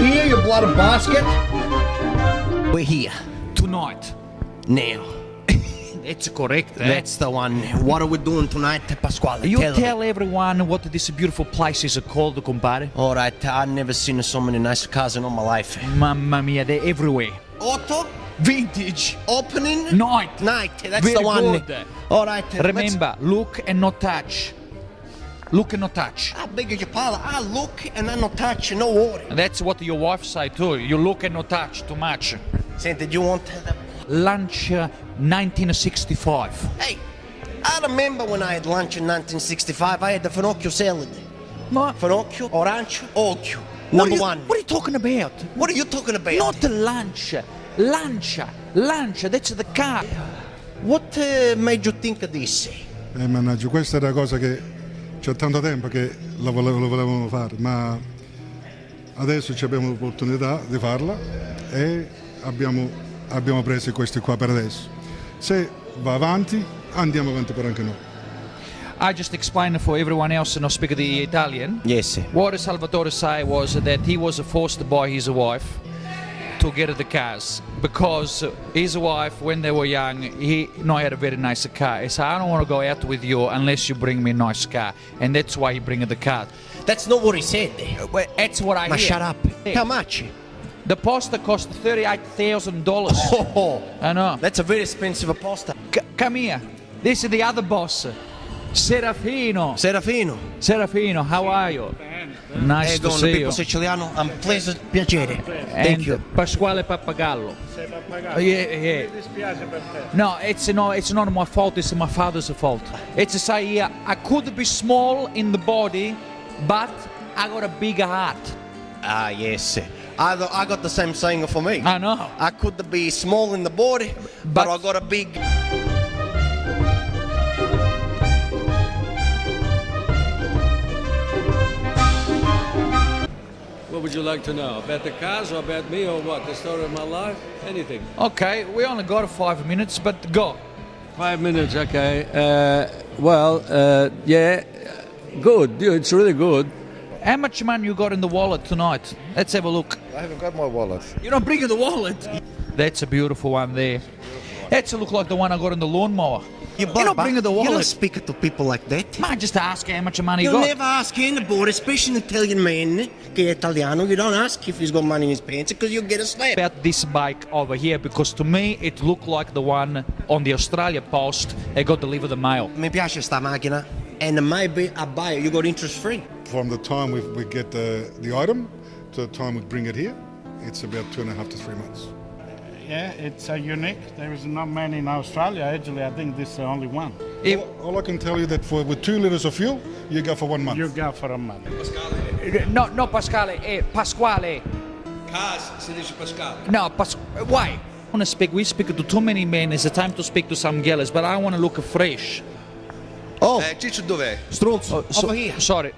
here, you bloody basket? We're here. Tonight. Now. It's correct. That's the one. What are we doing tonight, Pasquale? You tell everyone what this beautiful place is called, compadre. All right, I've never seen so many nice cars in all my life. Mamma mia, they're everywhere. Auto? Vintage. Opening? Night. That's Very the one. good. All right. Remember, look and not touch. Look and not touch. I beg your pardon. I look and I not touch, no worry. That's what your wife say too. You look and not touch too much. Santa, do you want Lunch 1965. Hey, I remember when I had lunch in 1965, I had the finocchio salad. What? Finocchio, orange, occhio. Number one. What are you talking about? What are you talking about? Not the lunch. Lunch. That's the car. What made you think of this? Mannaggia, questa è una cosa che c'è tanto tempo che lo volevamo fare, ma adesso abbiamo l'opportunità di farla e abbiamo preso questi qua per adesso. Se va avanti, andiamo avanti per anche noi. I just explained for everyone else and I speak the Italian. Yes. What Salvatore said was that he was forced by his wife to get the cars because his wife, when they were young, he had a very nice car. He said, I don't want to go out with you unless you bring me a nice car. And that's why he bring the car. That's not what he said. Well, that's what I hear. Shut up. How much? The pasta cost $38,000. Oh, I know. That's a very expensive pasta. Come here. This is the other boss. Serafino, how are you? Nice to see you. Pippo Siciliano, I'm pleased, piacere. Thank you. Pasquale Pappagallo. Yeah. No, it's not my fault. It's my father's fault. It's a say here. I could be small in the body, but I got a bigger heart. Ah, yes. I got the same saying for me. I know. I could be small in the body, but I got a big... What would you like to know? About the cars or about me or what? The story of my life? Anything. Okay, we only got 5 minutes, but go. 5 minutes, okay. Yeah, good. It's really good. How much money you got in the wallet tonight? Let's have a look. I haven't got my wallet. You're not bringing the wallet? That's a beautiful one there. That's look like the one I got in the lawnmower. You're not bringing the wallet. You don't speak to people like that. Man, just ask how much money you You'll got. never ask anybody, especially an Italian man, che è Italiano. You don't ask if he's got money in his pants because you'll get a slap. About this bike over here, because to me it looked like the one on the Australia Post. They got delivered the mail. Mi piace sta macchina, and maybe I buy it. You got interest free. From the time we get the item to the time we bring it here, it's about 2.5 to 3 months. Yeah, it's unique. There is not many in Australia. Actually, I think this is the only one. All I can tell you that with 2 liters of fuel, you go for 1 month. You go for a month. No, Pasquale, Pasquale. Cars, si dice Pasquale. No, why? We speak to too many men. It's a time to speak to some girls, but I want to look fresh. Oh, Ciccio dov'è? Strunzo, over here. Sorry.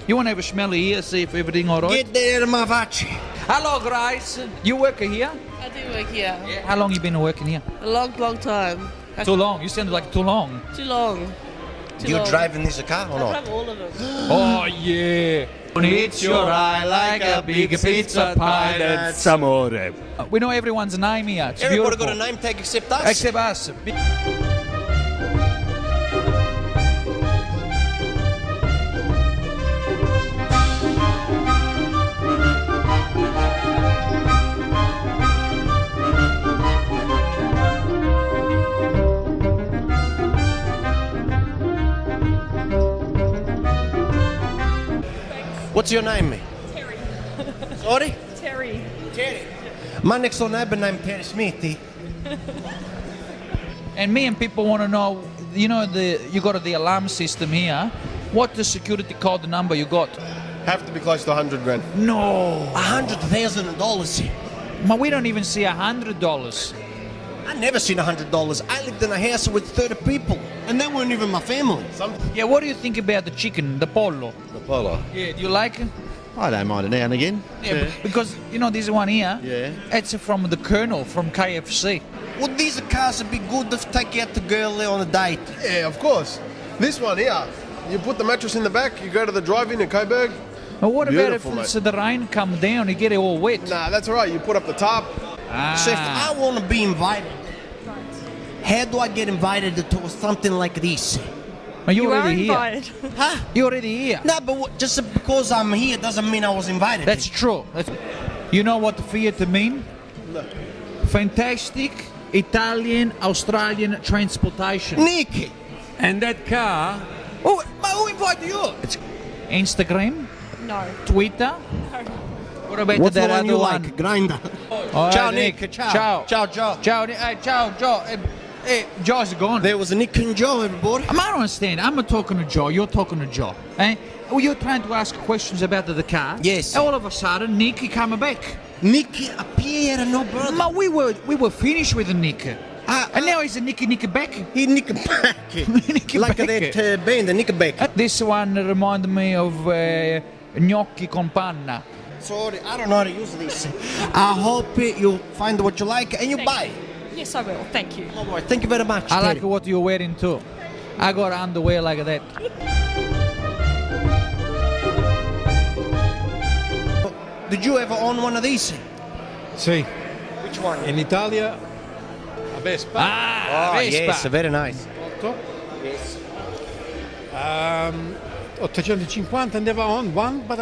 You want to have a smell here, see if everything all right? Get there, my faccia. Hello, guys. You work here? I do work here. Yeah. How long you been working here? A long time. Too long. You sound like too long. Too long. You driving this car or I not? drive all of them. Oh, yeah. It's your eye like a big pizza pie. That's amore. We know everyone's name here. It's Everybody beautiful. got a name tag except us. Except us. What's your name, mate? Terry. Sorry? Terry. Terry. My next door neighbor named Terry Smithy. And me and people want to know, you got the alarm system here. What the security code number you got? Have to be close to 100 grand. No. $100,000. But we don't even see $100. I never seen $100. I lived in a house with 30 people, and they weren't even my family. Yeah, what do you think about the chicken, the pollo? The polo. Yeah, do you like it? I don't mind it now and again. Yeah, because, this one here, Yeah. it's from the Colonel from KFC. Well, these cars would be good to take out the girl on a date. Yeah, of course. This one here, you put the mattress in the back, you go to the drive-in in Coburg, But what about if Beautiful, it's the rain come down, you get it all wet? Nah, that's all right. You put up the top. So if I want to be invited, how do I get invited to something like this? Are you You are already here? invited. Huh? You're already here. No, but just because I'm here doesn't mean I was invited. That's true. You know what Fiat mean? Fantastic Italian Australian transportation. Nick. And that car, Oh, but who invited you? It's Instagram, No. Twitter. What about What's that the one other you one? like? Grinder. All Ciao, right, Nick. Ciao. Ciao. Ciao, Joe. Ciao, Nick. Hey, ciao, Joe. Hey, Joe's gone. There was a Nick and Joe, everybody. I don't understand. I'm talking to Joe. You're talking to Joe. Eh? Well, you're trying to ask questions about the car. Yes. All of a sudden, Nick he coming back. Nick appeared and no brother. But we were finished with the Nick. And now he's a Nicky back. He Nickelback. Like Nickelback. that band, the Nickelback. This one reminded me of gnocchi con panna. Sorry, I don't know how to use this. I hope you find what you like and you buy. Yes, I will. Thank you. All right, thank you very much. I like Terry. what you're wearing too. I got underwear like that. Did you ever own one of these? sì, Which one? in Italia, a Vespa. Ah, Oh, Vespa. yes, very nice. 850 andava on one, but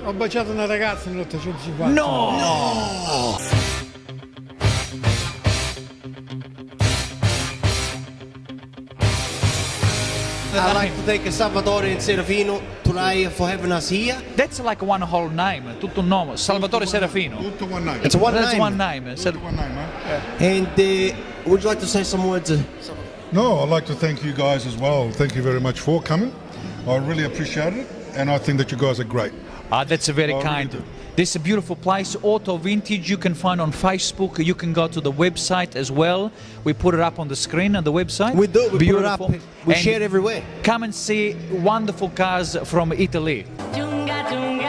ho baciato una ragazza nell'850. No! I'd like to thank Salvatore and Serafino tonight for having us here. That's like one whole name, tutto un nome. Salvatore Serafino. Tutto one night. It's one That's name. one name. Tutto one night, man. And would you like to say some words? No, I'd like to thank you guys as well. Thank you very much for coming. I really appreciate it, and I think that you guys are great. That's a very I really kind. do. This is a beautiful place, AutoVintage. You can find on Facebook. You can go to the website as well. We put it up on the screen on the website. We do. We put it up. We And share it everywhere. Come and see wonderful cars from Italy. Giunga, giunga.